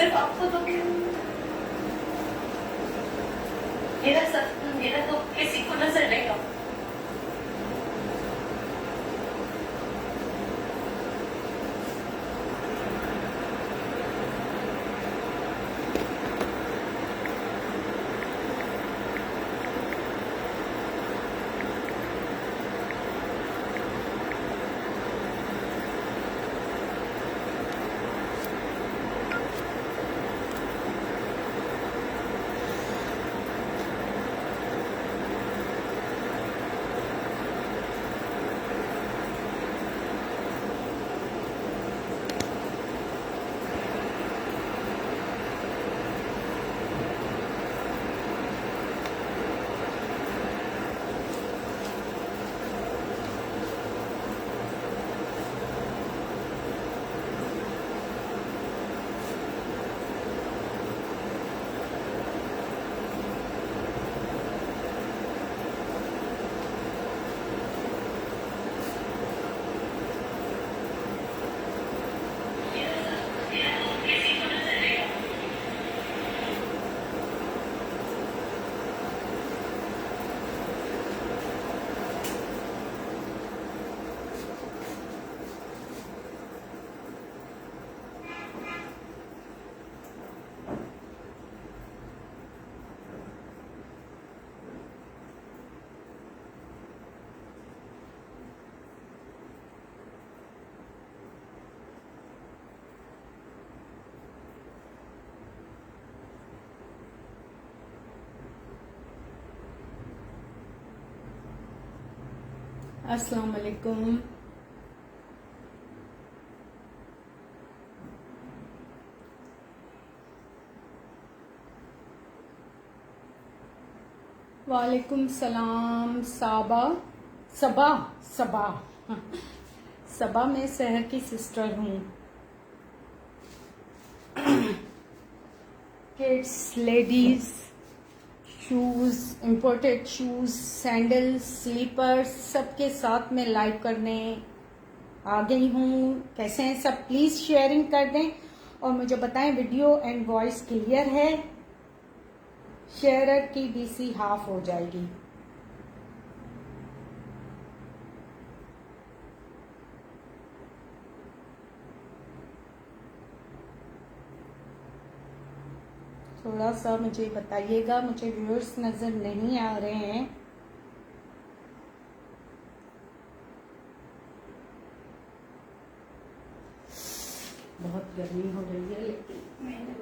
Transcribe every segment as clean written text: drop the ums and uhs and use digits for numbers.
सिर्फ आपको तो मेरा तो किसी को नजर नहीं आता। अस्सलाम वालेकुम। वालेकुम सलाम। सबा सबा मैं सहर की सिस्टर हूँ। Kids, ladies, shoes, imported shoes, sandals, slippers सबके साथ में लाइव करने आ गई हूँ। कैसे हैं सब? प्लीज़ शेयरिंग कर दें और मुझे बताएं वीडियो एंड वॉइस क्लियर है। शेयरर की डीसी हाफ हो जाएगी। थोड़ा सा मुझे बताइएगा, मुझे व्यूअर्स नजर नहीं आ रहे हैं। बहुत गर्मी हो रही है, लेकिन मैंने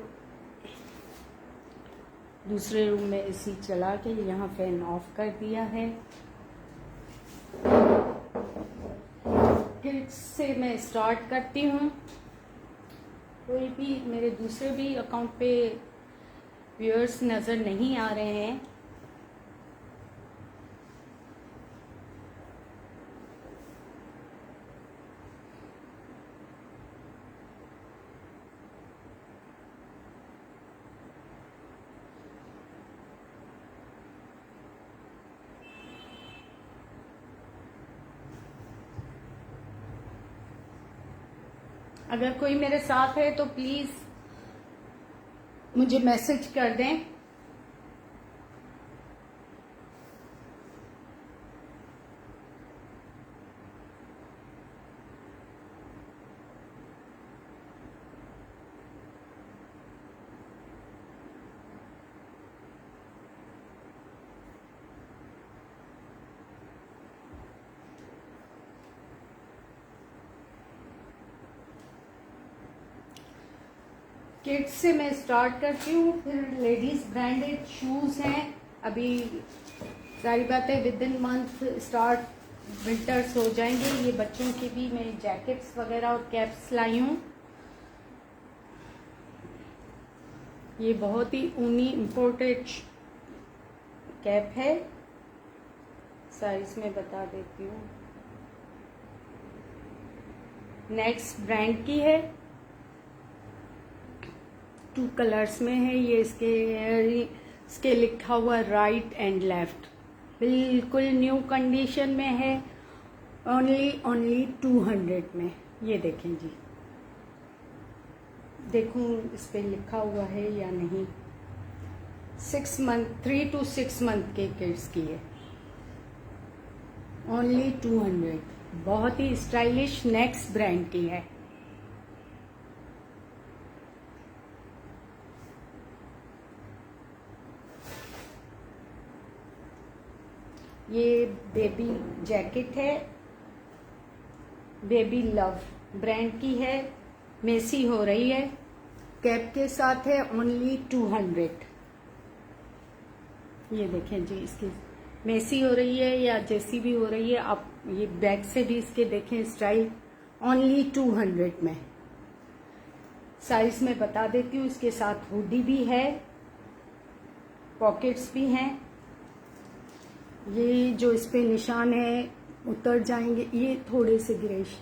दूसरे रूम में एसी चला के यहाँ फैन ऑफ कर दिया है। किड्स से मैं स्टार्ट करती हूँ। कोई भी मेरे दूसरे भी अकाउंट पे व्यूअर्स नज़र नहीं आ रहे हैं। अगर कोई मेरे साथ है तो प्लीज़ मुझे मैसेज कर दें। किड्स से मैं स्टार्ट करती हूँ, फिर लेडीज ब्रांडेड शूज़ हैं। अभी सारी बातें with in month start winters हो जाएंगे। ये बच्चों की भी मैं जैकेट्स वगैरह और कैप्स लाई हूँ। ये बहुत ही ऊनी इम्पोर्टेड कैप है। साइज में बता देती हूँ। नेक्स्ट ब्रांड की है, 2 कलर्स में है। ये इसके लिखा हुआ राइट एंड लेफ्ट, बिल्कुल न्यू कंडीशन में है। ओनली 200 में। ये देखें जी, देखूं इस पे लिखा हुआ है या नहीं। 6 मंथ, 3 to 6 मंथ के किड्स की है। ओनली 200। बहुत ही स्टाइलिश नेक्स्ट ब्रांड की है। ये बेबी जैकेट है, बेबी लव ब्रांड की है, मेसी हो रही है, कैप के साथ है, ओनली 200। ये देखें जी, इसकी मेसी हो रही है या जैसी भी हो रही है, आप ये बैक से भी इसके देखें स्टाइल, ओनली 200 में। साइज में बता देती हूँ, इसके साथ हुडी भी है, पॉकेट्स भी हैं। ये जो इस पे निशान है उतर जाएंगे, ये थोड़े से ग्रेश,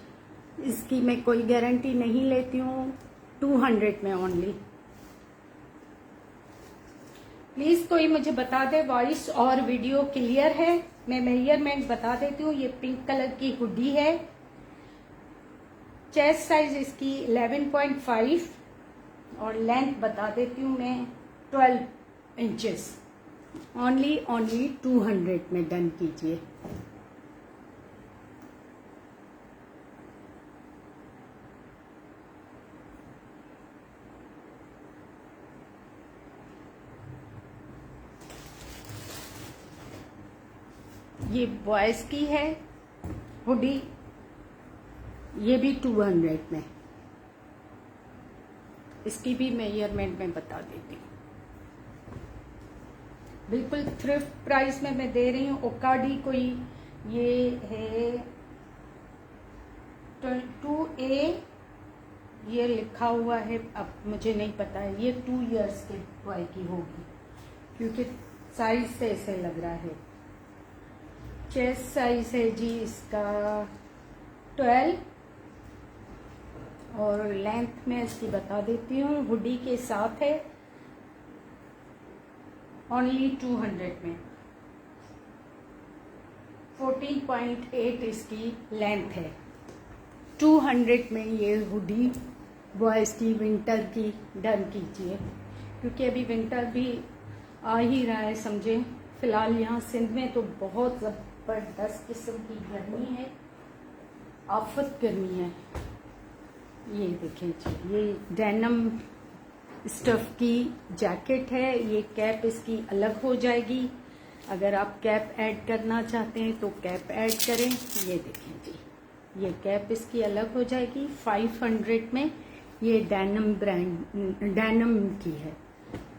इसकी मैं कोई गारंटी नहीं लेती हूँ। 200 में ओनली। प्लीज कोई मुझे बता दे वॉइस और वीडियो क्लियर है। मैं मेजरमेंट बता देती हूँ। ये पिंक कलर की हुडी है, चेस्ट साइज इसकी 11.5 और लेंथ बता देती हूँ मैं 12 इंचेस। ओनली 200 में डन कीजिए। ये बॉयज की है हुडी, ये भी 200 में। इसकी भी मेजरमेंट में बता देती हूँ। बिल्कुल थ्रिफ्ट प्राइस में मैं दे रही हूँ। ओकाडी कोई ये है 2A, ये लिखा हुआ है, अब मुझे नहीं पता है। ये 2 इयर्स के बॉय की होगी क्योंकि साइज से ऐसे लग रहा है। चेस्ट साइज है जी इसका 12 और लेंथ में इसकी बता देती हूँ, हुडी के साथ है, ओनली 200 में। 14.8 इसकी लेंथ है। 200 में ये हुडी बॉयज की विंटर की डन कीजिए, क्योंकि अभी विंटर भी आ ही रहा है समझे। फिलहाल यहाँ सिंध में तो बहुत जबरदस्त किस्म की गर्मी है, आफत गर्मी है। ये देखें जी, ये डेनिम स्टफ की जैकेट है। ये कैप इसकी अलग हो जाएगी। अगर आप कैप ऐड करना चाहते हैं तो कैप ऐड करें। ये देखें जी, ये कैप इसकी अलग हो जाएगी। 500 में ये डेनिम ब्रांड, डेनिम की है,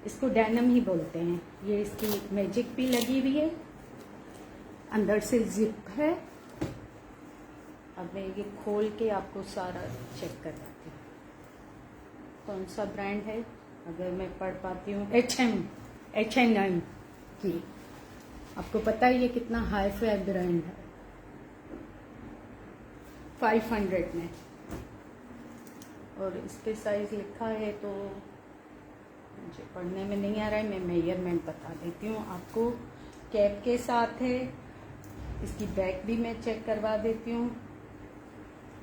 इसको डेनिम ही बोलते हैं। ये इसकी मैजिक भी लगी हुई है, अंदर से जिप है। अब मैं ये खोल के आपको सारा चेक करवाती हूँ कौन सा ब्रांड है, अगर मैं पढ़ पाती हूँ। H&M की। आपको पता है ये कितना हाई फाई ब्रांड है। 500 में और इस पे साइज लिखा है तो मुझे पढ़ने में नहीं आ रहा है। मैं मेजरमेंट बता देती हूँ आपको। कैप के साथ है, इसकी बैक भी मैं चेक करवा देती हूँ।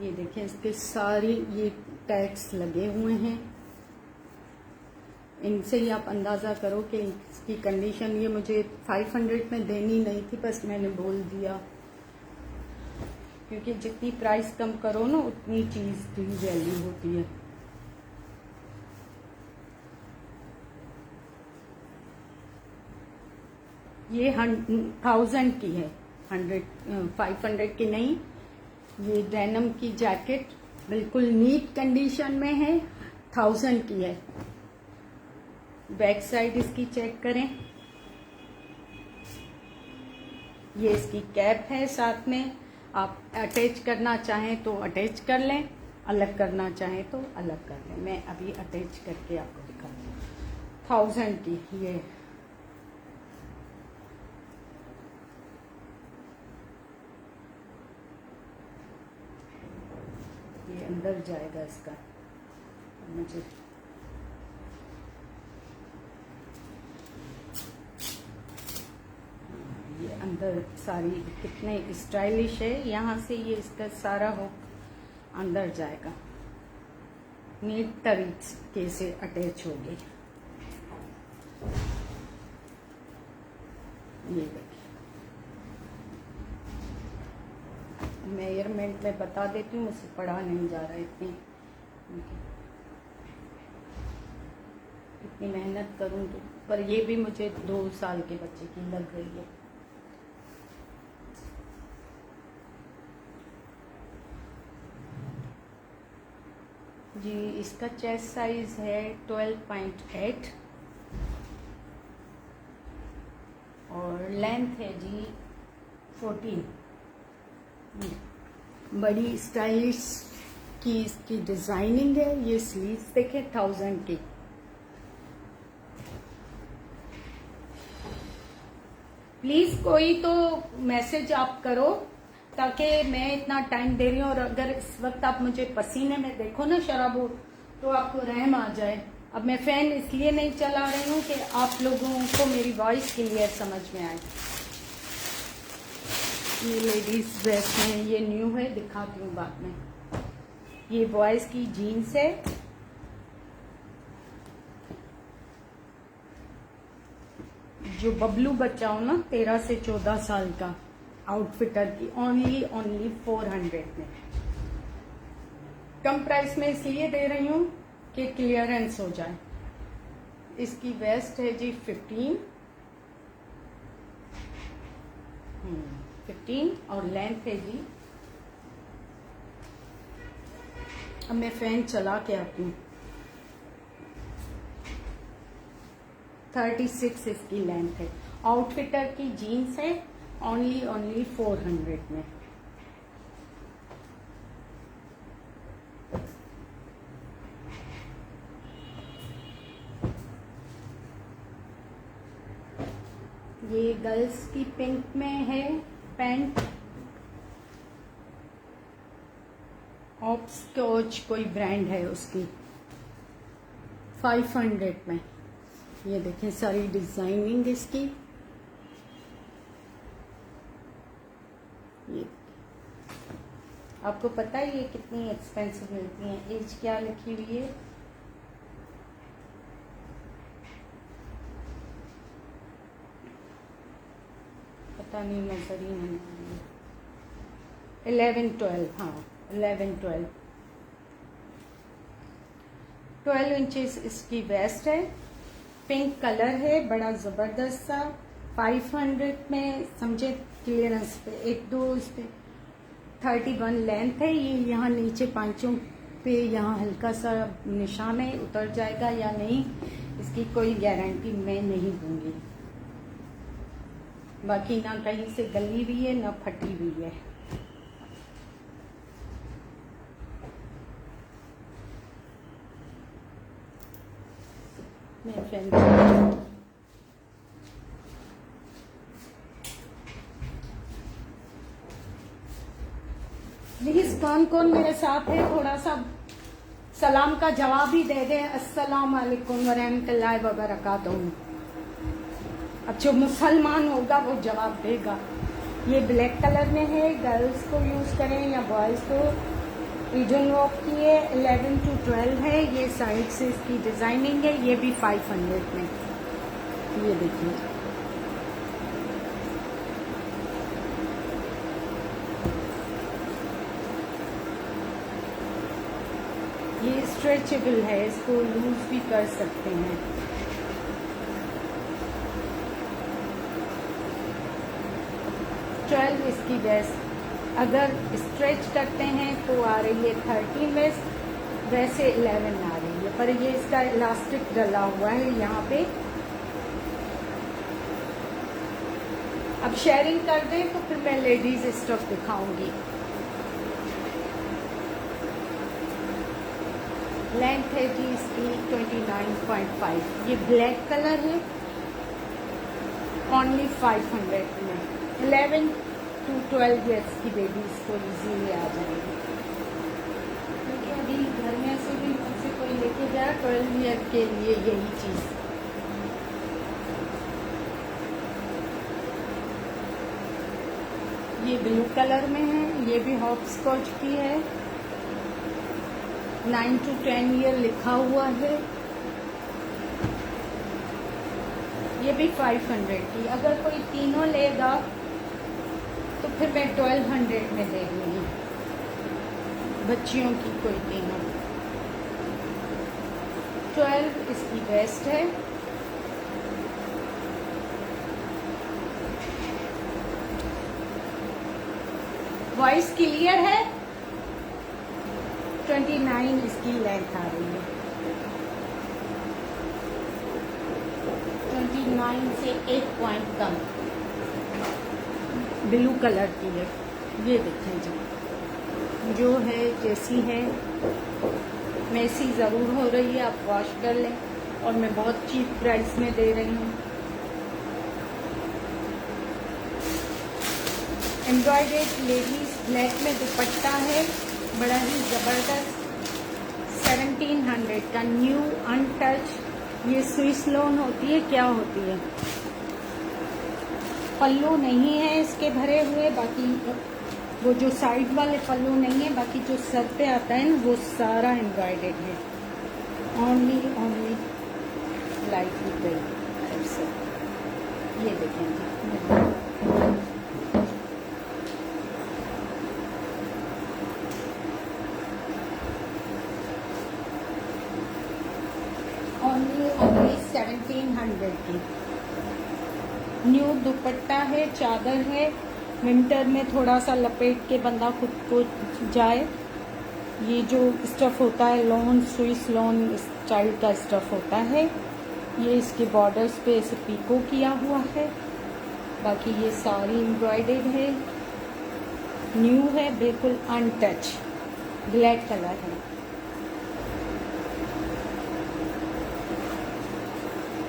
ये देखें, इसके सारी ये टैग्स लगे हुए हैं। इनसे ही आप अंदाज़ा करो कि इसकी कंडीशन। ये मुझे 500 में देनी नहीं थी, बस मैंने बोल दिया, क्योंकि जितनी प्राइस कम करो ना उतनी चीज़ की वैल्यू होती है। ये 1000 की है, 500 की नहीं। ये डेनिम की जैकेट बिल्कुल नीट कंडीशन में है, 1000 की है। बैक साइड इसकी चेक करें। ये इसकी कैप है, साथ में आप अटैच करना चाहें तो अटैच कर लें, अलग करना चाहें तो अलग कर लें। मैं अभी अटैच करके आपको दिखाती हूँ। 1000 की ये अंदर जाएगा इसका। मुझे ये अंदर सारी कितने स्टाइलिश है। यहाँ से ये इसका सारा हुक अंदर जाएगा। नीट तरीके से अटैच हो गई। ये देखिए, मेजरमेंट में बता देती हूँ, मुझसे पढ़ा नहीं जा रहा है इतनी मेहनत करूँगी, पर ये भी मुझे 2 साल के बच्चे की लग रही है। जी इसका चेस्ट साइज है 12.8 और लेंथ है जी 14। बड़ी स्टाइलिश की इसकी डिजाइनिंग है। ये स्लीव्स देखें 1000 की। प्लीज कोई तो मैसेज आप करो, ताकि मैं इतना टाइम दे रही हूँ और अगर इस वक्त आप मुझे पसीने में देखो ना शराबो, तो आपको रहम आ जाए। अब मैं फैन इसलिए नहीं चला रही हूँ कि आप लोगों को मेरी वॉइस क्लियर समझ में आए। ये लेडीज ड्रेस में ये न्यू है, दिखाती हूँ बाद में। ये बॉयज की जीन्स है, जो बबलू बच्चा हो ना 13 से 14 साल का, आउटफिटर की ओनली 400 में। कम प्राइस में इसलिए दे रही हूँ कि क्लियरेंस हो जाए। इसकी वेस्ट है जी 15 और लेंथ है जी, अब मैं फैन चला के आती हूँ। 36 इसकी लेंथ है। आउटफिटर की जीन्स है, ओनली 400 में। ये गर्ल्स की पिंक में है पैंट, ऑप्सकोच कोई ब्रांड है उसकी, 500 में। ये देखें सारी डिजाइनिंग इसकी। ये आपको पता है ये कितनी एक्सपेंसिव मिलती है। एज क्या लिखी हुई है? पता नहीं, नजर ही नहीं आ रही। 11-12, हाँ 11-12 इंचेस इसकी वेस्ट है। पिंक कलर है, बड़ा जबरदस्त सा। 500 में समझे क्लियरेंस पे। 1-2 इस पे 31 लेंथ है। ये यहाँ नीचे पांचों पे यहाँ हल्का सा निशान है, उतर जाएगा या नहीं इसकी कोई गारंटी मैं नहीं दूंगी। बाकी ना कहीं से गली हुई है ना फटी हुई है। मैं फ्रेंड प्लीज कौन मेरे साथ है, थोड़ा सा सलाम का जवाब ही दे दे। अस्सलाम वालेकुम वरहमतुल्लाहि वबरकातुहू। अब जो मुसलमान होगा वो जवाब देगा। ये ब्लैक कलर में है, गर्ल्स को यूज करें या बॉयज को। पिजन वर्क की है, 11-12 है। ये साइड से इसकी डिजाइनिंग है। ये भी 500 में। ये देखिए, ये स्ट्रेचेबल है, इसको लूज भी कर सकते हैं। इसकी वेस्ट अगर स्ट्रेच करते हैं तो आ रही है 13 वेस्ट, वैसे 11 आ रही है, पर ये इसका इलास्टिक डला हुआ है यहाँ पे। अब शेयरिंग कर दें तो फिर मैं लेडीज स्टफ दिखाऊंगी। लेंथ है जी इसकी 29.5। ये ब्लैक कलर है, ओनली 500 में। 11-12 ईयर्स की बेबीज को इजीली आ जाएगी, क्योंकि अभी घर में से भी मुझसे कोई लेके गया 12 ईयर के लिए यही चीज। ये ब्लू कलर में है, ये भी हॉपस्कॉच की है। 9 to 10 ईयर लिखा हुआ है। ये भी 500 की। अगर कोई तीनों लेगा तो फिर मैं 1200 में दे दूँगी, बच्चियों की कोई तीनों। 12 इसकी बेस्ट है। वॉइस क्लियर है। 29 इसकी लेंथ आ रही है। 29 से 1 पॉइंट कम ब्लू कलर की है। ये देखें जी, जो है जैसी है मैसी ज़रूर हो रही है, आप वॉश कर लें। और मैं बहुत चीप प्राइस में दे रही हूँ। एम्ब्रॉयडर्ड लेडीज ब्लैक में दुपट्टा है, बड़ा ही ज़बरदस्त। 1700 का न्यू अनटच। ये स्विस लोन होती है, क्या होती है, पल्लू नहीं है इसके भरे हुए। बाकी वो जो साइड वाले पल्लू नहीं है, बाकी जो सर पे आता है ना वो सारा एम्ब्रॉयडर्ड है। ओनली लाइट वेट से। ये देखें जी, ओनली 1700 की। न्यू दुपट्टा है, चादर है। विंटर में थोड़ा सा लपेट के बंदा खुद को जाए। ये जो स्टफ़ होता है लॉन, स्विस लॉन स्टाइल का स्टफ़ होता है। ये इसके बॉर्डर्स पे ऐसे पीको किया हुआ है। बाकी ये सारी एम्ब्रॉयडर्ड है, न्यू है, बिल्कुल अनटच, ब्लैक कलर है।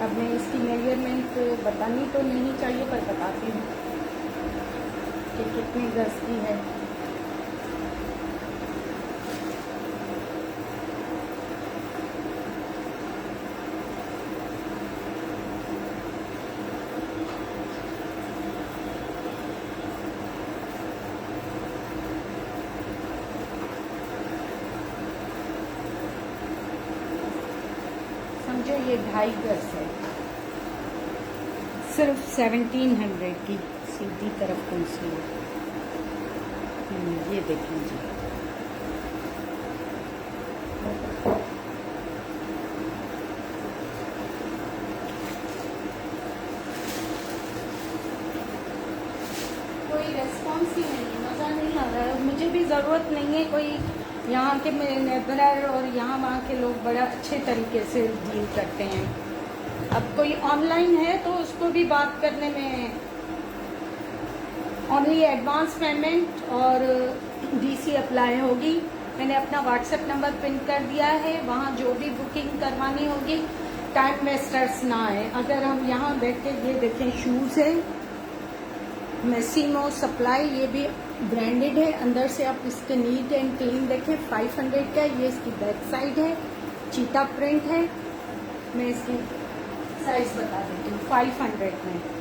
अब मैं इसकी मेजरमेंट बतानी तो नहीं चाहिए, पर बताती हूँ कि कितनी गज की है। समझो ये 2.5 गज है, सिर्फ 1700 की। सीधी तरफ कौन सी है, ये देखें जी। कोई रेस्पॉन्स ही नहीं है, मज़ा नहीं आ रहा है। मुझे भी ज़रूरत नहीं है कोई। यहाँ के मेरे नेबर और यहाँ वहाँ के लोग बड़ा अच्छे तरीके से डील करते हैं। अब कोई ऑनलाइन है तो उसको भी बात करने में ओनली एडवांस पेमेंट और डीसी अप्लाई होगी। मैंने अपना व्हाट्सएप नंबर पिन कर दिया है, वहाँ जो भी बुकिंग करवानी होगी टाइम वेस्टर्स ना आए। अगर हम यहाँ बैठ के, ये देखें शूज़ है मैसिमो सप्लाई, ये भी ब्रांडेड है। अंदर से आप इसके नीट एंड क्लीन देखें। 500 का ये इसकी बैक साइड है, चीता प्रिंट है। मैं इसकी साइज बता देती हूँ। 500 में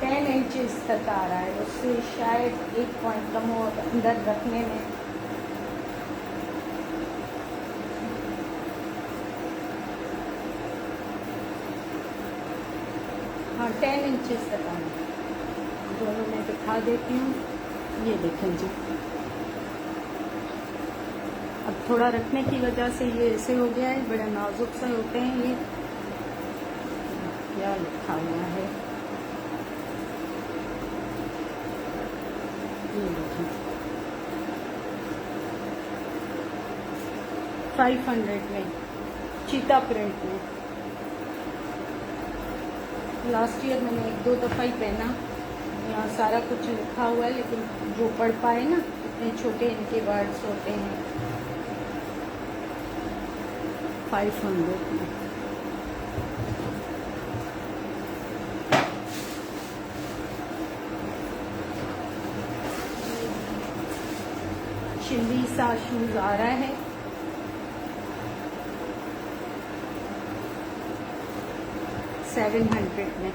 10 इंचेस तक आ रहा है, उससे शायद 1 पॉइंट कम हो अंदर रखने में। हाँ 10 इंचेस तक आ रहा है। दोनों मैं दिखा देती हूँ। ये देखें जी, अब थोड़ा रखने की वजह से ये ऐसे हो गया है, बड़ा नाजुक सा होते हैं ये। क्या लिखा हुआ है, ये देखें 500 में, चीता प्रिंट में। लास्ट ईयर मैंने 1-2 दफ़ा ही पहना। यहाँ सारा कुछ लिखा हुआ है, लेकिन जो पढ़ पाए ना, इतने छोटे इनके वर्ड्स होते हैं। 500 में चिल्ली सा शूज आ रहा है। $700 में।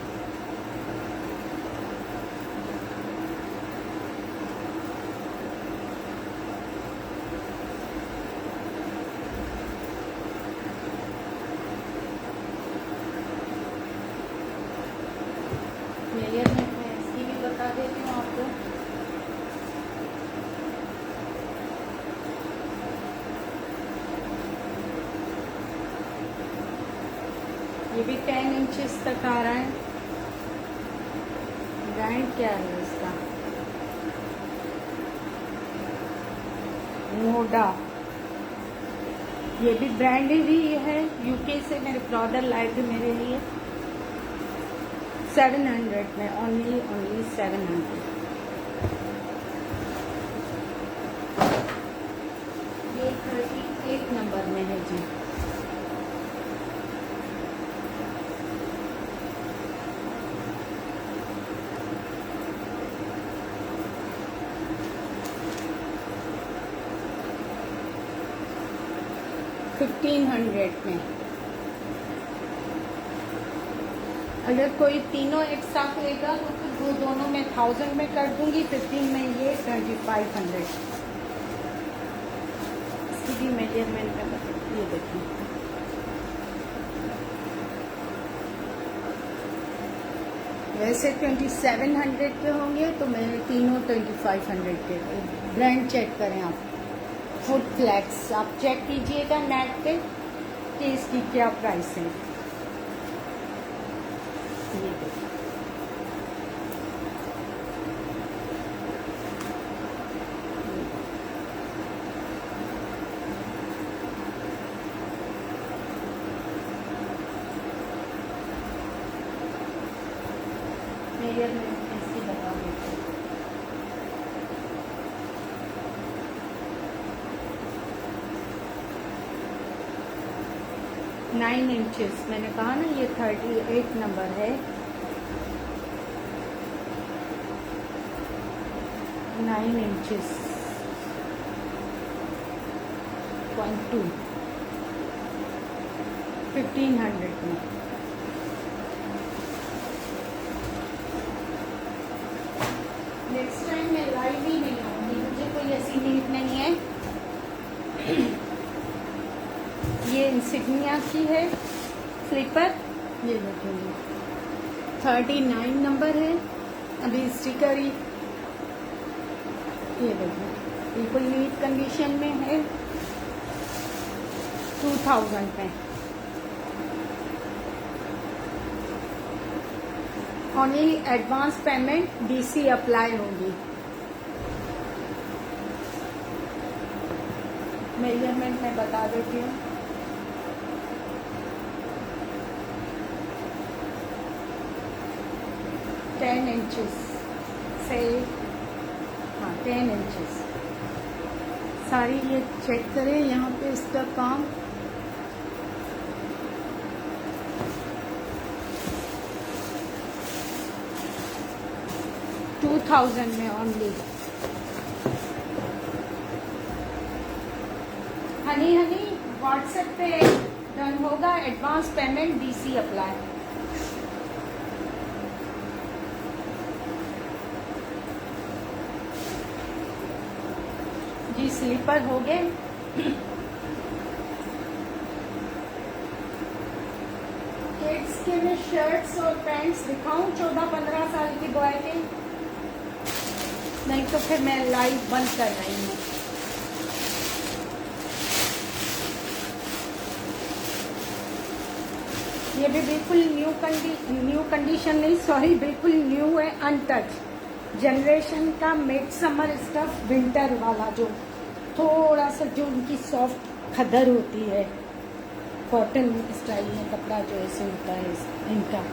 भी 10 इंचेस तक आ रहा है। ब्रांड क्या है इसका? मोडा। ये भी ब्रांडेड ही है, यूके से मेरे ब्रदर लाए थे मेरे लिए। 700 में, ओनली 700। ये 38 नंबर में है जी। $1500 में। अगर कोई तीनों एक साथ लेगा तो फिर वो दोनों में 1000 में कर दूंगी, 15 में ये 2500। इसकी भी मेजरमेंट है, ये देखिए। वैसे 2700 के होंगे तो मेरे तीनों 2500 के। ब्रांड चेक करें आप, फुट फ्लैक्स आप चेक कीजिएगा नेट पे कि इसकी क्या प्राइस है। ये देखिए, मेजरमेंट इसकी बता देते हैं। 9 इंचेस, मैंने कहा ना ये 38 नंबर है। 9 इंचेस 0.2, 1500 में। नेक्स्ट टाइम मैं लाइव ही नहीं आऊंगी, मुझे कोई ऐसी नीड नहीं है। ये इंसिग्निया की है स्लीपर, ये देखेंगे 39 नंबर है। अभी स्टिकर ही ये देखिए बिल्कुल नीट कंडीशन में है। 2000 में। Only advance payment DC apply होगी। मेजरमेंट मैं बता देती हूँ। टेन इंचेस से, हाँ 10 इंचेस। सारी ये चेक करें यहाँ पे इसका काम। $2000 में ओनली। हनी व्हाट्सएप पे डन होगा, एडवांस पेमेंट डीसी अप्लाई। जी स्लीपर हो गए। किड्स के मैं शर्ट्स और पैंट्स दिखाऊं 14-15 साल की बॉय के? नहीं तो फिर मैं लाइव बंद कर रही हूँ। ये भी बिल्कुल न्यू कंडीशन नहीं, सॉरी, बिल्कुल न्यू है, अनटच जनरेशन का मिड समर स्टफ, विंटर वाला, जो थोड़ा सा जो उनकी सॉफ्ट खदर होती है, कॉटन स्टाइल में कपड़ा जो ऐसे होता है इनका।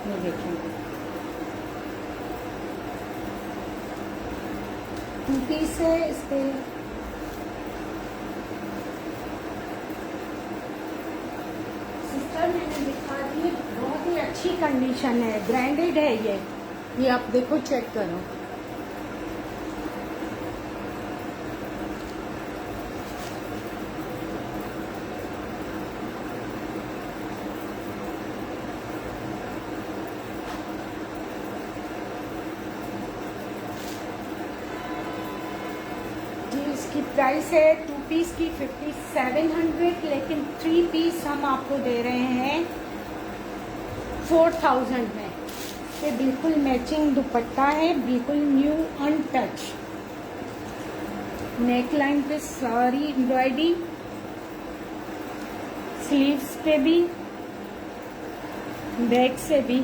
ये देखिए 2 पीस है इस पे। सिस्टर मैंने दिखा दी, बहुत ही अच्छी कंडीशन है, ब्रांडेड है ये आप देखो, चेक करो। जी इसकी प्राइस है 2 पीस की 5700, लेकिन 3 पीस हम आपको दे रहे हैं 4000 में। ये बिल्कुल मैचिंग दुपट्टा है, बिल्कुल न्यू अनटच। नेक लाइन पे सारी एम्ब्रॉयडरी स्लीव्स पे भी, बैक से भी।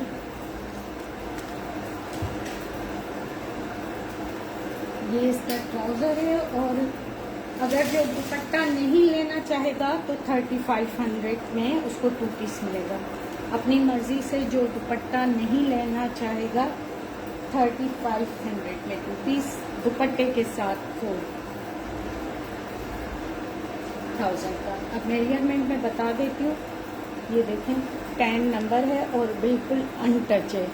ये इसका ट्राउजर है। और अगर जो दुपट्टा नहीं लेना चाहेगा तो 3500 में उसको 2 पीस मिलेगा। अपनी मर्जी से जो दुपट्टा नहीं लेना चाहेगा 3500 में 2 पीस दुपट्टे के साथ 4000 का। अब मेजरमेंट में बता देती हूँ। ये देखें 10 नंबर है और बिल्कुल अनटच है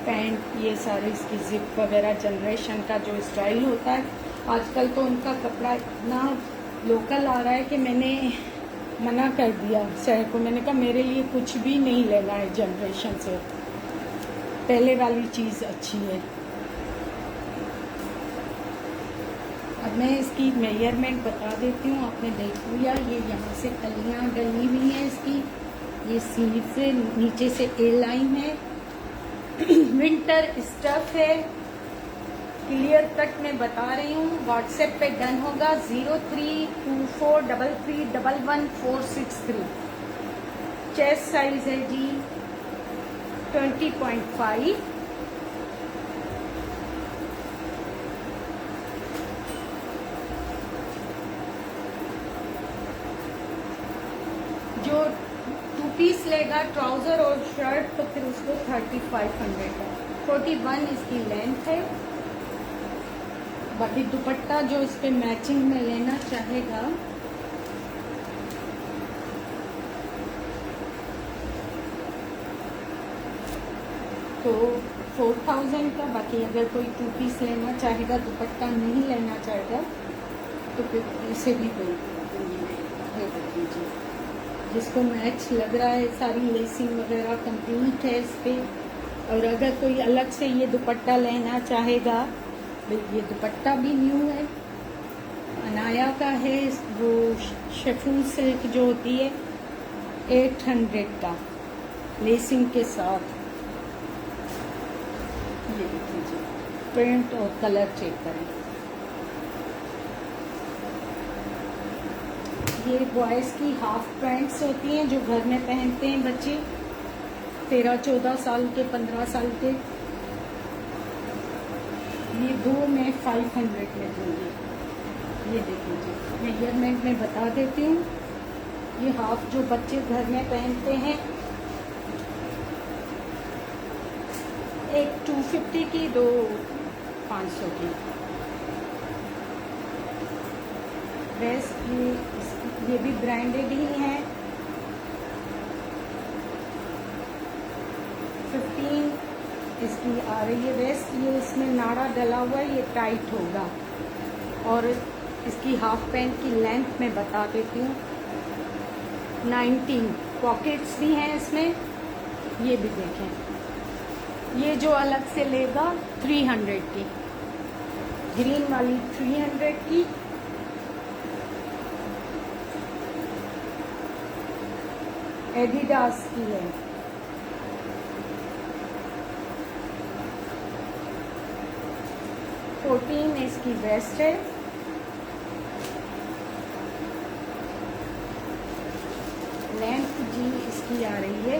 पैंट। ये सारे इसकी जिप वगैरह जनरेशन का जो स्टाइल होता है, आजकल तो उनका कपड़ा इतना लोकल आ रहा है कि मैंने मना कर दिया शहर को। मैंने कहा मेरे लिए कुछ भी नहीं लेना है जनरेशन से, पहले वाली चीज़ अच्छी है। अब मैं इसकी मेजरमेंट बता देती हूँ। आपने देख लिया, ये यहाँ से कलियाँ डली हुई हैं इसकी। ये स्लीव से नीचे से ए लाइन है। विंटर स्टफ है। क्लियर कट में बता रही हूँ। व्हाट्सएप पे डन होगा 032433111463। चेस्ट साइज है जी 20.5। जो 2 पीस लेगा ट्राउजर और शर्ट तो फिर उसको 3500 है। 41 इसकी लेंथ है। बाकी दुपट्टा जो इस पे मैचिंग में लेना चाहेगा तो 4000 का। बाकी अगर कोई 2 पीस लेना चाहेगा, दुपट्टा नहीं लेना चाहेगा तो फिर इसे भी कोई लीजिए। जिसको मैच लग रहा है, सारी लेसिंग वगैरह कंप्लीट है इस पे। और अगर कोई अलग से ये दुपट्टा लेना चाहेगा, ये दुपट्टा भी न्यू है, अनाया का है। वो शेफून सिल्क जो होती है 800 का लेसिंग के साथ। ये देखिए प्रिंट और कलर चेक करें। ये बॉयज़ की हाफ पैंट्स होती हैं जो घर में पहनते हैं बच्चे 13-14 साल के, 15 साल के। ये 2 में 500 में दूँगी। ये देखिए जी, मेजरमेंट में बता देती हूँ। ये हाफ जो बच्चे घर में पहनते हैं, एक 250 की, 2 500 की। वेस्ट ये भी ब्रांडेड ही है। 15 इसकी आ रही है वेस्ट। ये इसमें नाड़ा डला हुआ है, ये टाइट होगा। और इसकी हाफ पैंट की लेंथ में बता देती हूँ 19। पॉकेट्स भी हैं इसमें, ये भी देखें। ये जो अलग से लेगा 300 की, ग्रीन वाली 300 की। एडिडास की है। फोर्टीन इसकी वेस्ट है। लेंथ जी इसकी आ रही है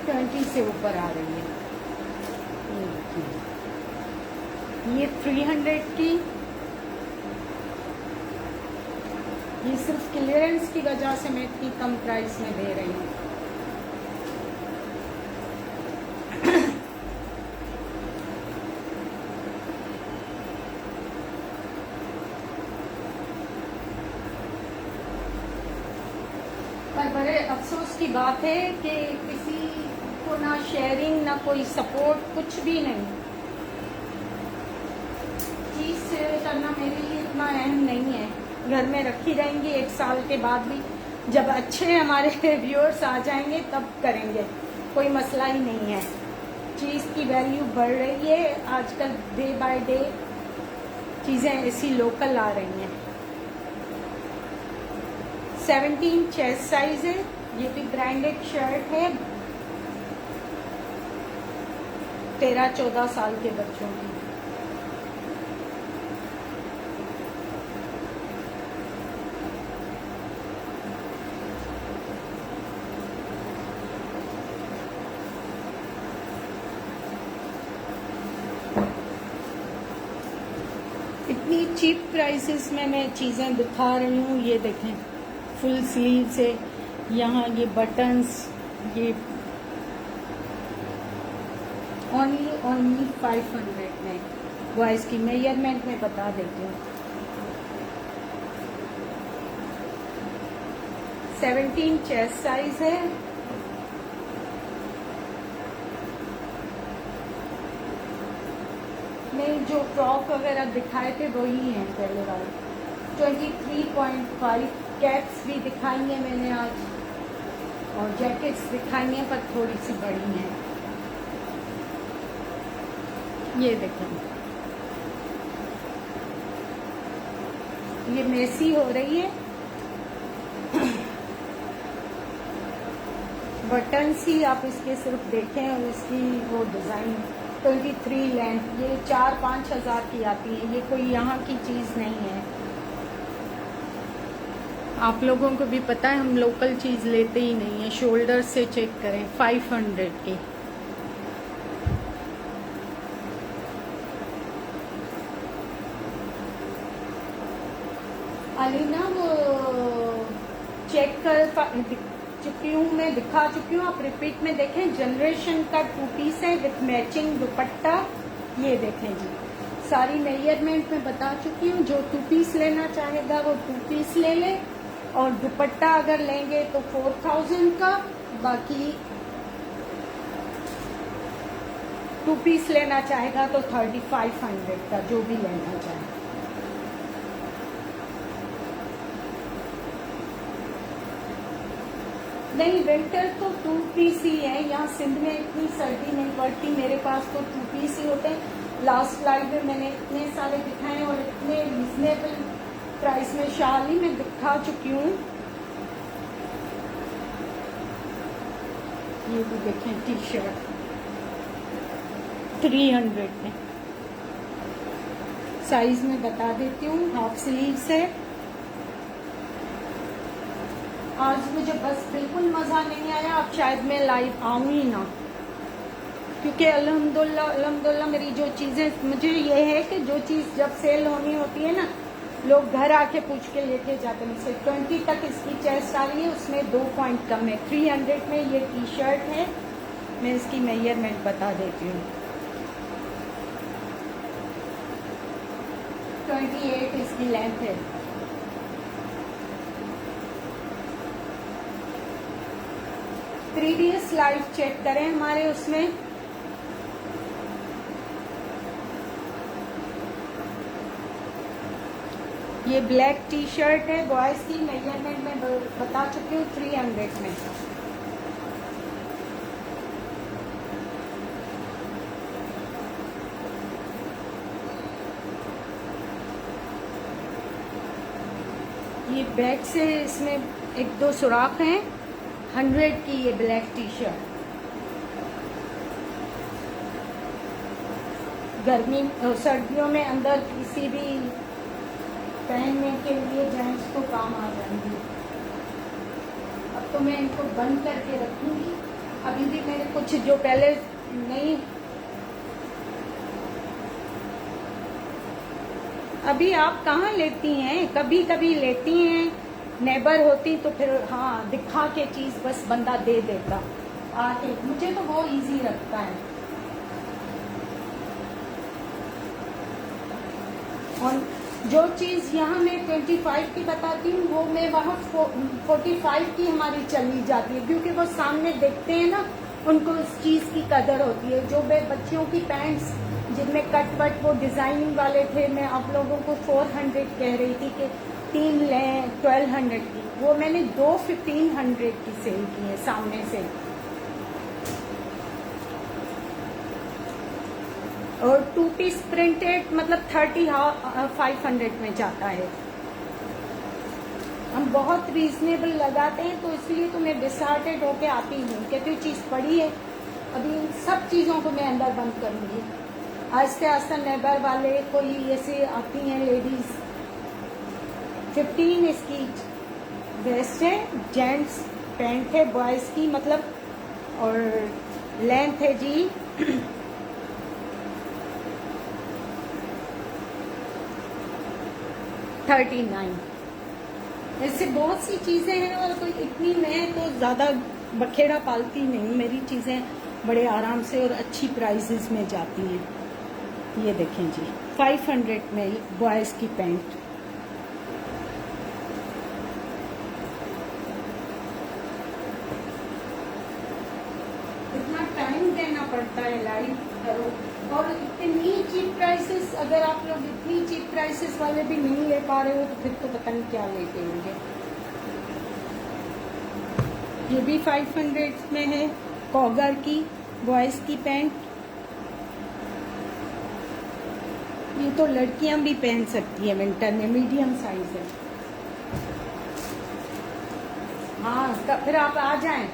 20 से ऊपर आ रही है। ये 300 की। ये सिर्फ क्लियरेंस की वजह से मैं इतनी कम प्राइस में दे रही हूँ। पर बड़े अफसोस की बात है कि किसी को ना शेयरिंग, ना कोई सपोर्ट, कुछ भी नहीं। चीज़ शेयर करना मेरे लिए इतना अहम नहीं है। घर में रखी रहेंगी 1 साल के बाद भी। जब अच्छे हमारे व्यूअर्स आ जाएंगे तब करेंगे, कोई मसला ही नहीं है। चीज़ की वैल्यू बढ़ रही है आजकल, डे बाय डे चीज़ें ऐसी लोकल आ रही हैं। 17 चेस्ट साइज है। ये भी ब्रांडेड शर्ट है 13-14 साल के बच्चों की। इतनी चीप प्राइसेस में मैं चीज़ें दिखा रही हूँ। ये देखें, फुल स्लीव से यहाँ ये बटन्स, ये ओनली 500 में। बॉयज़ की मेजरमेंट में बता देती हूँ, 17 चेस्ट साइज है। नहीं, जो फ्रॉक वगैरह दिखाए थे वही हैं पहले वाले। 23.5 कैप्स भी दिखाई हैं मैंने आज, और जैकेट्स दिखाई हैं पर थोड़ी सी बड़ी हैं। ये देखें, ये मेसी हो रही है। बटन्स ही आप इसके सिर्फ देखें, और इसकी वो डिज़ाइन 23 लेंथ, ये 4-5 हज़ार की आती है। ये कोई यहाँ की चीज़ नहीं है। आप लोगों को भी पता है हम लोकल चीज़ लेते ही नहीं है। शोल्डर से चेक करें, 500 की। अलीना वो चेक कर चुकी हूँ मैं, दिखा चुकी हूँ, आप रिपीट में देखें। जनरेशन का 2 पीस है विथ मैचिंग दुपट्टा। ये देखें जी, सारी मेजरमेंट में बता चुकी हूँ। जो 2 पीस लेना चाहेगा वो 2 पीस ले ले, और दुपट्टा अगर लेंगे तो 4000 का, बाकी 2 पीस लेना चाहेगा तो 3500 का, जो भी लेना चाहे। नहीं, विंटर तो 2 पीस ही है। यहाँ सिंध में इतनी सर्दी नहीं पड़ती, मेरे पास तो 2 पीस ही होते हैं। लास्ट लाइव में मैंने इतने सारे दिखाए और इतने रिजनेबल प्राइस में शाल ही मैं दिखा चुकी हूँ। ये भी देखें, टी शर्ट 300 में। साइज में बता देती हूँ, हाफ स्लीव्स है। आज मुझे बस बिल्कुल मज़ा नहीं आया, अब शायद मैं लाइव आऊँ ही ना, क्योंकि अल्हम्दुलिल्लाह मेरी जो चीज़ें, मुझे ये है कि जो चीज़ जब सेल होनी होती है ना, लोग घर आके पूछ के लेके जाते हैं। से 20 तक इसकी चेस्ट आ रही है, उसमें 2 पॉइंट कम है। 300 में ये टी शर्ट है। मैं इसकी मेजरमेंट बता देती हूँ, 28 इसकी लेंथ है। प्रीवियस लाइव चेक करें हमारे उसमें। ये ब्लैक टी शर्ट है, बॉयज की मेजरमेंट में बता चुकी हूँ, 300 में। ये बैक से इसमें 1-2 सुराख हैं। 100 की ये ब्लैक टी शर्ट, गर्मी सर्दियों में अंदर किसी भी पहनने के लिए जेंट्स को काम आ जाएंगी। अब तो मैं इनको बंद करके रखूंगी। अभी भी मेरे कुछ जो पहले नहीं, अभी आप कहाँ लेती हैं, कभी कभी लेती हैं, नेबर होती तो फिर हाँ दिखा के चीज़ बस बंदा दे देता आके। मुझे तो वो इजी लगता है। और जो चीज़ यहाँ मैं 25 की बताती हूँ, वो मैं वहाँ 45 की हमारी चली जाती है, क्योंकि वो सामने देखते हैं ना, उनको इस चीज़ की कदर होती है। जो मैं बच्चियों की पैंट्स जिनमें कट वट वो डिज़ाइनिंग वाले थे, मैं आप लोगों को 400 कह रही थी कि 3 लें 1200 की, वो मैंने 2 1500 की सेल की है सामने से। और 2 पीस प्रिंटेड मतलब 3500 में जाता है। हम बहुत रीजनेबल लगाते हैं, तो इसलिए तो मैं डिसहार्टेड होके आती हूँ, कहती हूँ चीज़ पड़ी है। अभी इन सब चीज़ों को मैं अंदर बंद करूँगी। आहिस्ते आहिस्ते नेबर वाले कोई ऐसे आती हैं लेडीज़। 15 इसकी वेस्ट है, जेंट्स पैंट है बॉयज़ की मतलब, और लेंथ है जी 8 39। ऐसे बहुत सी चीज़ें हैं और कोई इतनी, मैं तो ज़्यादा बखेड़ा पालती नहीं, मेरी चीज़ें बड़े आराम से और अच्छी प्राइसेस में जाती हैं। ये देखें जी 500 में बॉयज़ की पैंट। इतना टाइम देना पड़ता है लाइव करो, और इतनी चीप प्राइसेस, अगर आप लोग इतनी चीप प्राइसेस वाले भी नहीं ले पा रहे हो तो फिर तो पता नहीं क्या लेते होंगे। ये भी 500 में है, कॉगर की बॉयज़ की पैंट। ये तो लड़कियां भी पहन सकती है विंटर में, मीडियम साइज है। हाँ फिर आप आ जाएं।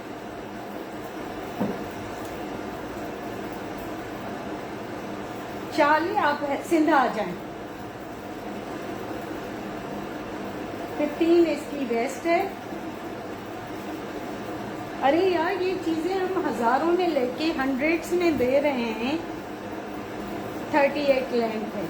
चलिए आप सिंधा आ जाएं। 15 इसकी वेस्ट है। अरे यार ये चीजें हम हजारों में लेके हंड्रेड्स में दे रहे हैं। 38 लेंथ है।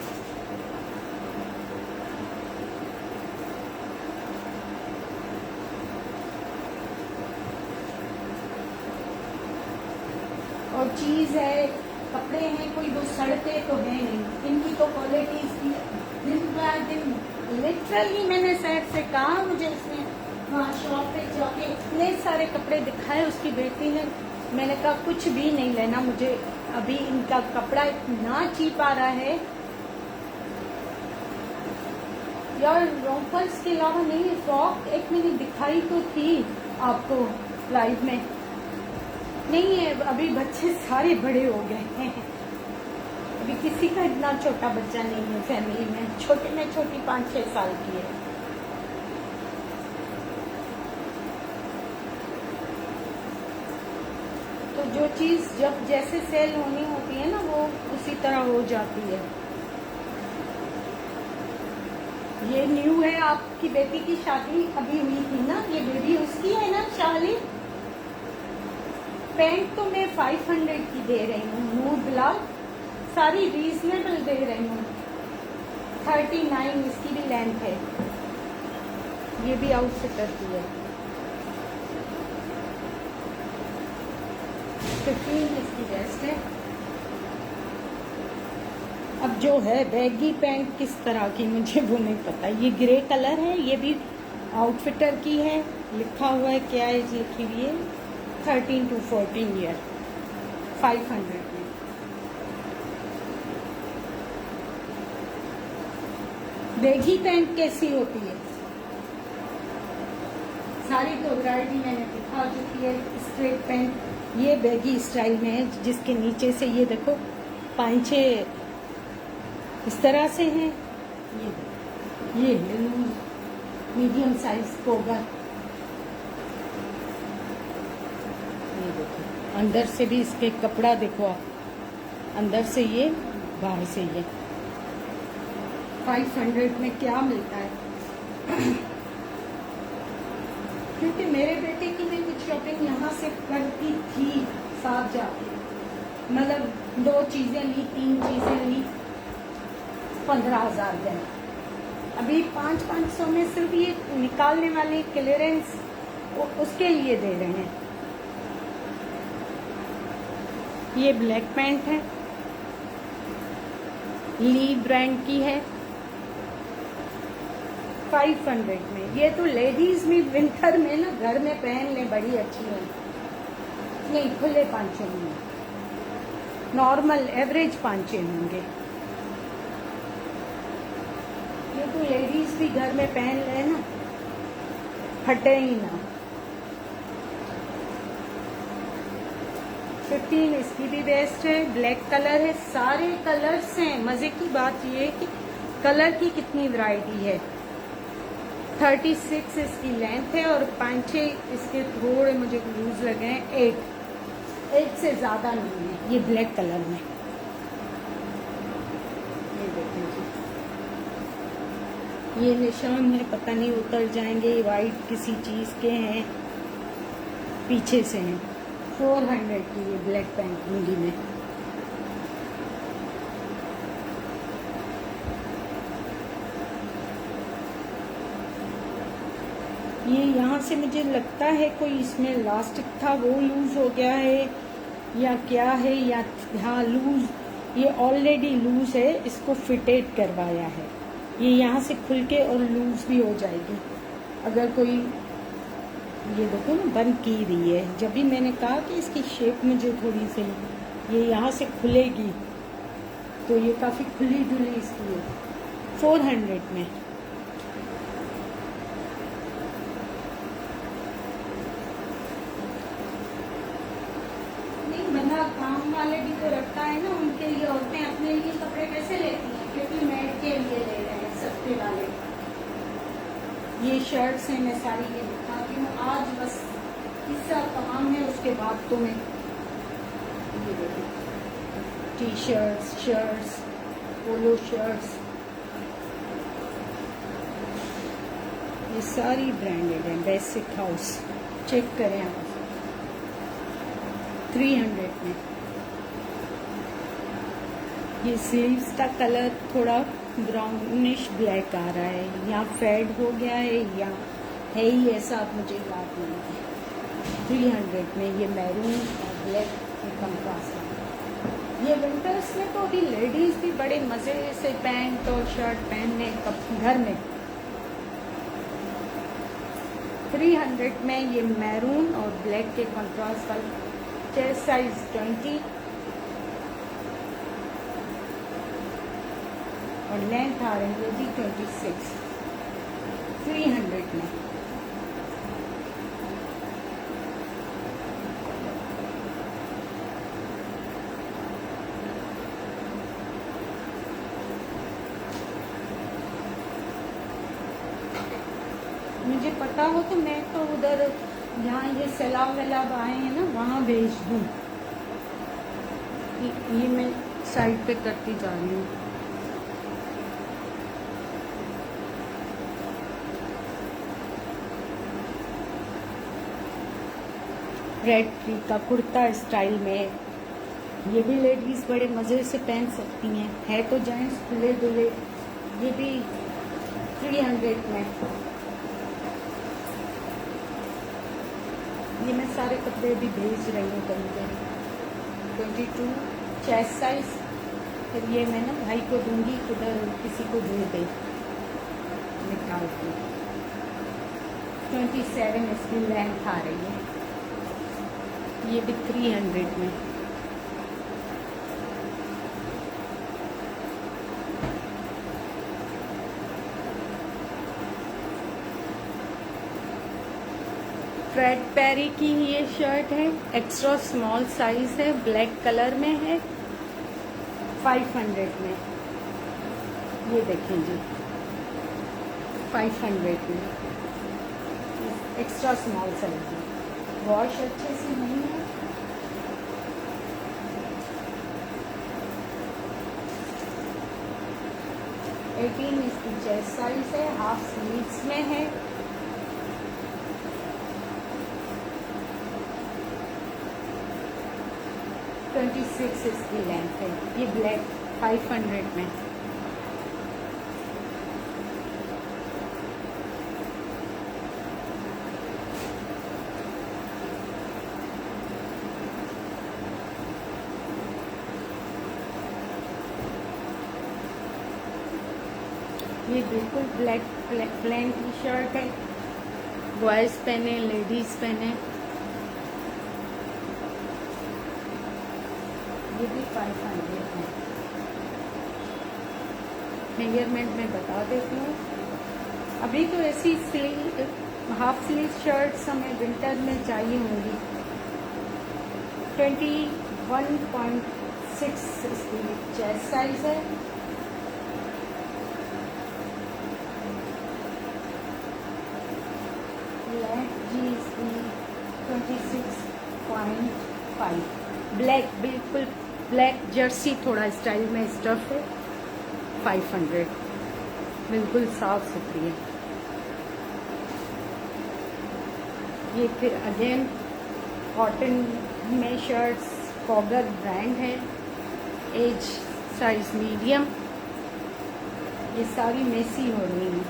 और चीज है, कपड़े हैं, कोई वो सड़ते तो है नहीं, इनकी तो क्वालिटी दिन बाय दिन। लिटरली मैंने सैर से कहा, मुझे उसने वहाँ शॉप पे जाके इतने सारे कपड़े दिखाए उसकी बेटी ने, मैंने कहा कुछ भी नहीं लेना मुझे, अभी इनका कपड़ा इतना चीप आ रहा है यार। रोम्पर्स के अलावा नहीं, फ्रॉक एक मैंने दिखाई तो थी आपको लाइव में, नहीं है अभी, बच्चे सारे बड़े हो गए हैं, अभी किसी का इतना छोटा बच्चा नहीं है फैमिली में, छोटे में छोटी 5-6 साल की है। तो जो चीज जब जैसे सेल होनी होती है ना वो उसी तरह हो जाती है। ये न्यू है, आपकी बेटी की शादी अभी हुई थी ना, ये बेबी उसकी है ना शाली। पैंट तो मैं 500 की दे रही हूँ, नूर बिलाल, सारी रीजनेबल दे रही हूँ। 39 इसकी भी लेंथ है। ये भी आउटफिटर की है। 15 इसकी वेस्ट है। अब जो है बैगी पैंट किस तरह की मुझे वो नहीं पता। ये ग्रे कलर है, ये भी आउटफिटर की है। लिखा हुआ है, क्या एज लिखी हुई है, 13 to 14 ईयर, 500 में। बैगी पैंट कैसी होती है, सारी तो वैरायटी मैंने दिखा चुकी है। स्ट्रेट पैंट ये बैगी स्टाइल में है, जिसके नीचे से ये देखो पांचे इस तरह से हैं। ये है मीडियम साइज कोगर। ये देखो अंदर से भी इसके कपड़ा देखो आप, अंदर से ये बाहर से ये। 500 में क्या मिलता है क्योंकि मेरे बेटे की मैं कुछ शॉपिंग यहाँ से करती थी साथ जाके, मतलब 2 चीजें ली, 3 चीजें ली, 15,000 दें। अभी 500 में सिर्फ ये निकालने वाले क्लियरेंस उसके लिए दे रहे हैं। ये ब्लैक पैंट है, ली ब्रांड की है, 500 में। ये तो लेडीज में विंटर में ना घर में पहन ले, बड़ी अच्छी है। नहीं खुले पांचे में, नॉर्मल एवरेज पांचे होंगे। ये तो लेडीज भी घर में पहन ले ना, फटे ही ना। 15 इसकी भी बेस्ट है, ब्लैक कलर है, सारे कलर्स हैं। मजे की बात ये है कि कलर की कितनी वैरायटी है। 36 इसकी लेंथ है और 5-6 इसके थोड़े मुझे लूज लगे हैं। 8 से ज्यादा नहीं है। ये ब्लैक कलर में, ये देखें जी, ये निशान है, पता नहीं उतर जाएंगे। वाइट किसी चीज के हैं, पीछे से हैं। 400 की ये ब्लैक पैंट लूंगी मैं। से मुझे लगता है कोई इसमें इलास्टिक था वो लूज़ हो गया है या क्या है, या हाँ लूज़, ये ऑलरेडी लूज़ है, इसको फिटेड करवाया है। ये यहाँ से खुल के और लूज़ भी हो जाएगी अगर कोई, ये देखो ना बंद की रही है। जब भी मैंने कहा कि इसकी शेप मुझे थोड़ी सी, ये यहाँ से खुलेगी, तो ये काफ़ी खुली ढुली इसकी है। 400 में। नहीं बंदा काम वाले भी तो रखता है ना, उनके लिए औरतें अपने लिए कपड़े कैसे लेती हैं, क्योंकि मेड के लिए ले रहे हैं सस्ते वाले। ये शर्ट्स हैं, मैं सारी ये दिखाती हूँ आज, बस हिस्सा काम है, उसके बाद तो मैं ये देखो टी शर्ट्स, शर्ट्स, पोलो शर्ट्स, ये सारी ब्रांडेड है। बेसिक हाउस चेक करें आप, 300 में। ये स्लीव्स का कलर थोड़ा ब्राउनिश ब्लैक आ रहा है, या फेड हो गया है या है ही ऐसा, आप मुझे याद नहीं है। 300 में ये मैरून और ब्लैक के कंट्रास्ट है। ये विंटर्स में तो अभी लेडीज भी बड़े मज़े से पैंट और शर्ट पहनने घर में। 300 में ये मैरून और ब्लैक के कंट्रास्ट वाला, चेस्ट साइज 20 और लेंथ आ रही है जी 26। 300 में। मुझे पता हो तो मैं तो उधर जहाँ ये सैलाब वैलाब आए हैं ना वहाँ भेज दूँ। ये मैं साइड पे करती जा रही हूँ। रेड ट्री का कुर्ता स्टाइल में, ये भी लेडीज़ बड़े मज़े से पहन सकती हैं, है तो जेंट्स खुले दुले। ये भी 300 में। ये मैं सारे कपड़े भी भेज रही हूँ कहीं कहीं। 22 चेस्ट साइज, फिर ये मैं ना भाई को दूंगी, उधर किसी को दे दे निकाल के। 27 इसकी लेंथ आ रही है। ये भी 300 में। फ्रेड पेरी की ये शर्ट है, एक्स्ट्रा स्मॉल साइज है, ब्लैक कलर में है, 500 में। ये देखें जी 500 में, एक्स्ट्रा स्मॉल साइज है। वॉश अच्छे से नहीं है। एटीन इसकी चेस्ट साइज है, हाफ स्लीव्स में है। ट्वेंटी 26 इसकी लेंथ है। ये ब्लैक 500 में। ये बिल्कुल ब्लैक प्लेन टी शर्ट है, बॉयज़ पहने, लेडीज़ पहने। ये भी 500 है। मेजरमेंट में बता देती हूँ। अभी तो ऐसी हाफ स्लीव शर्ट्स हमें विंटर में चाहिए होंगी। 21.6 इसकी चेस्ट साइज है। जी इसकी 26.5। ब्लैक, बिल्कुल ब्लैक जर्सी, थोड़ा स्टाइल में स्टफ है। 500, बिल्कुल साफ सुथरी है। ये फिर अगेन कॉटन में शर्ट्स, कॉगर ब्रांड है, एज साइज मीडियम। ये सारी मेसी हो रही हैं।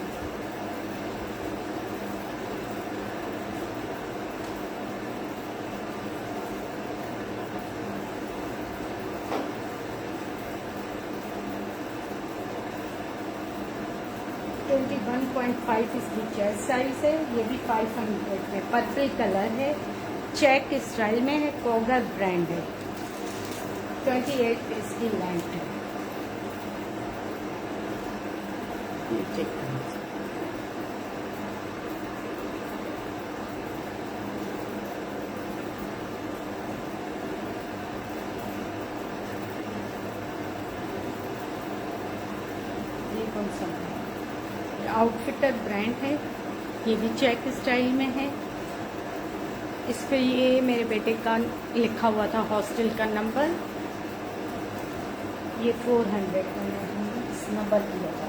21.5 इसकी चेस्ट साइज है। ये भी 500 में, पर्पल कलर है, चेक स्टाइल में है, कोगर ब्रांड है। 28 इसकी लेंथ है। ये चेक करें। ये कौन सा है? आउटफिटर ब्रांड है। ये भी चेक स्टाइल में है। इस पे ये मेरे बेटे का लिखा हुआ था हॉस्टल का नंबर। ये 400 का मैंने इस नंबर दिया था।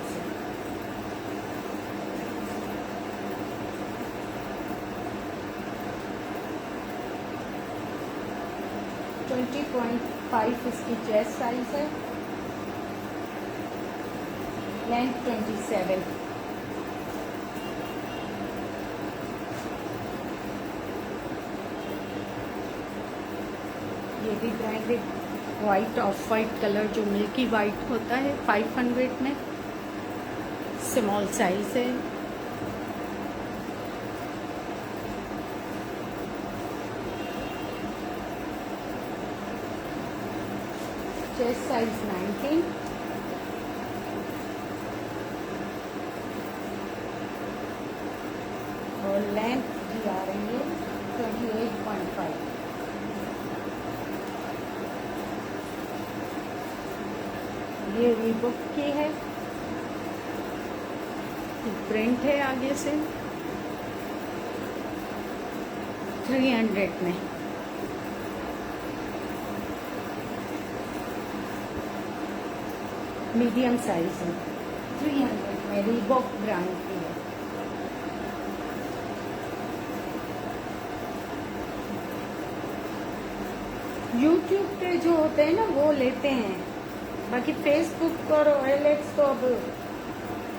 20.5 इसकी चेस्ट साइज है, लेंथ 27। ये भी branded white, of white colour जो मिल्की वाइट होता है, 500 में, स्मॉल साइज है। चेस्ट साइज 19, और लेंथ की आ रही है 28.5। ये रीबॉक की है, प्रिंट है आगे से, 300 में। मीडियम साइज है, 300 में, रीबॉक ब्रांड की है। यूट्यूब पे जो होते हैं ना वो लेते हैं, बाकी फेसबुक और OLX तो अब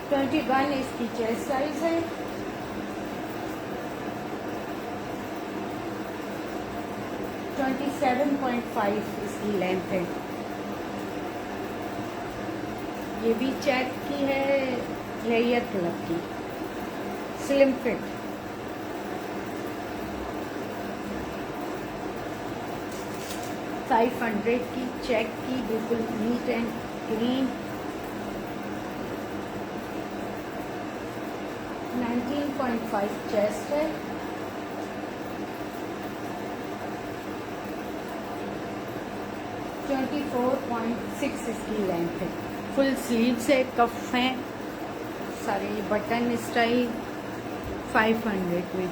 21 इसकी चेस्ट साइज है। - 27.5 इसकी लेंथ है। ये भी चेक की है, लेयर कलर की, स्लिम फिट। $500 की, चेक की, बिल्कुल नीट एंड क्लीन। 19.5 चेस्ट है। - 24.6 इसकी लेंथ है। फुल स्लीव्स है, कफ हैं, सारे बटन स्टाइल, 500 में।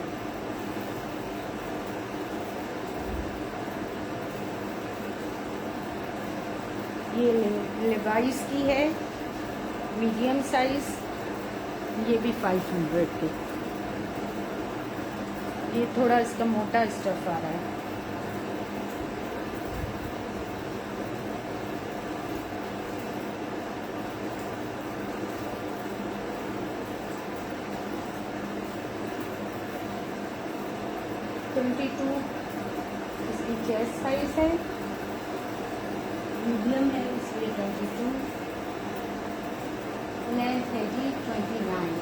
ये लेवाइस की है, मीडियम साइज, ये भी 500 के। ये थोड़ा इसका मोटा स्टफ आ रहा है। (22) इसकी चेस्ट साइज है, मीडियम है इसलिए 22, लेंथ है जी 29।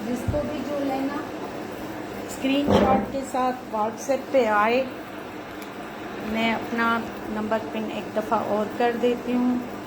जिसको भी जो लेना स्क्रीनशॉट के साथ व्हाट्सएप पे आए। मैं अपना नंबर पिन एक दफ़ा और कर देती हूँ।